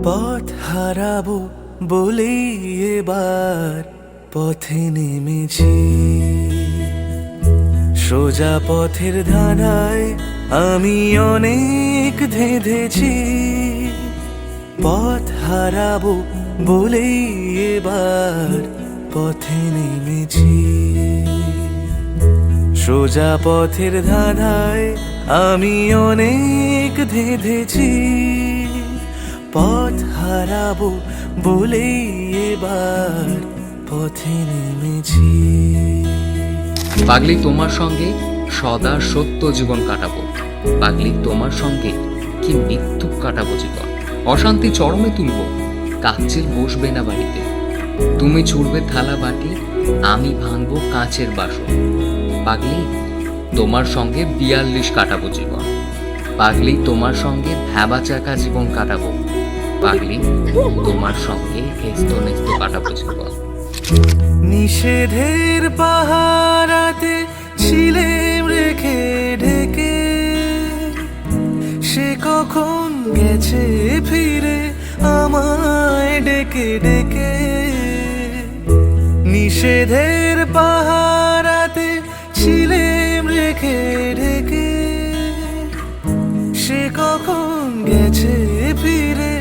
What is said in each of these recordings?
পথ হারাবো বলেই এবার পথে নেমেছি। সোজা পথের ধাঁধায় আমি অনেক ধেঁধেছি। পথ হারাবো বলেই এবার পথে নেমেছি। সোজা পথের ধাঁধায় আমি অনেক ধেঁধেছি। পথ হারাবো বলেই এবার পথে নেমেছি। পাগলি তোমার সঙ্গে সদা সত্য জীবন কাটাবো। পাগলি তোমার সঙ্গে কি মৃত্যু কাটাবো জীবন। অশান্তি চরমে তুলব, কাচ্চির বসবে না বাড়িতে। তুমি ছুড়বে থালা বাটি, আমি ভাঙবো কাঁচের বাসন। পাগলি তোমার সঙ্গে 42 কাটাবো জীবন। পাগলি তোমার সঙ্গে ভ্যাবা চাকা জীবন কাটাবো। পাগলি তোমার সঙ্গে হেস্ত নেস্ত কাটাবো জীবন। নিষেধের পাহারাতে ছিলেম রেখে ঢেকে, সে কখন গেছে ফিরে আমায় ডেকে ডেকে। নিষেধের পাহারাতে ছিলেম রেখে ঢেকে, সে কখন গেছে ফিরে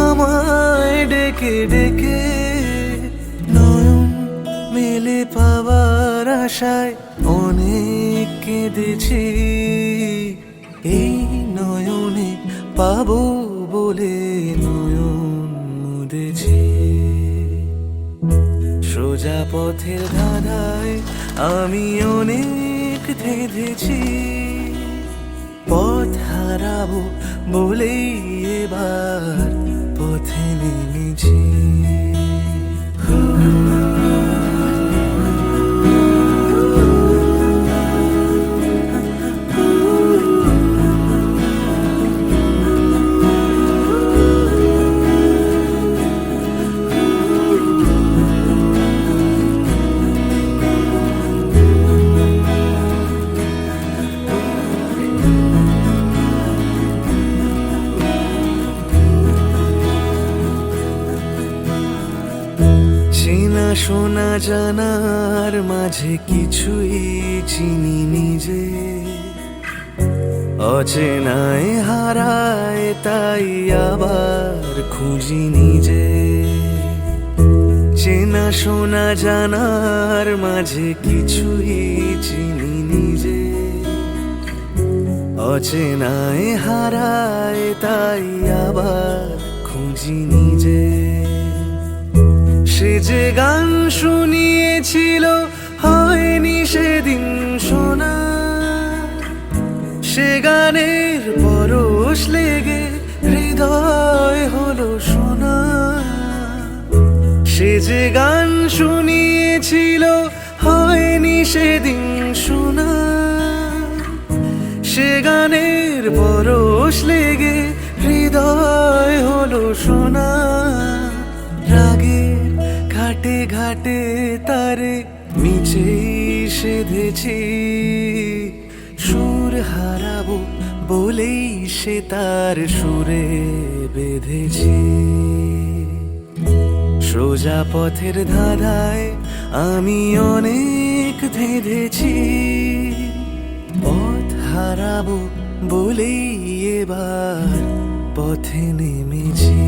আমায় ডেকে ডেকে। নয়ন মেলে পাওয়ার আশায় অনেক কেঁদেছি। এই নয়নে পাবো বলে নয়ন মুদেছি। সোজা পথের ধাঁধায় আমি অনেক ধেঁধেছি। পথ হারাবো বলেই এবার পথে নেমেছি। চেনা শোনা জানার মাঝে কিছুই চিনি নিজে। অচেনায় হারায় তাই আবার খুঁজি নিজে। চেনা শোনা জানার মাঝে কিছুই চিনি নিজে। অচেনায় হারায় তাই আবার খুঁজি নিজে। সে যে গান শুনিয়েছিল হয়নি সেদিন শোনা, সে গানের পরশ লেগে হৃদয় হলো শোনা। সে যে গান শুনিয়েছিল হয়নি সেদিন শোনা, সে গানের পরশ লেগে হৃদয় হলো শোনা। রাগের ঘাটে ঘাটে তারে মিছেই সেধেছি। সুর হারাবো বলেই সে তার সুরে বেঁধেছি। সোজা পথের ধাঁধায় আমি অনেক ধেঁধেছি। পথ হারাবো বলেই এবার পথে নেমেছি।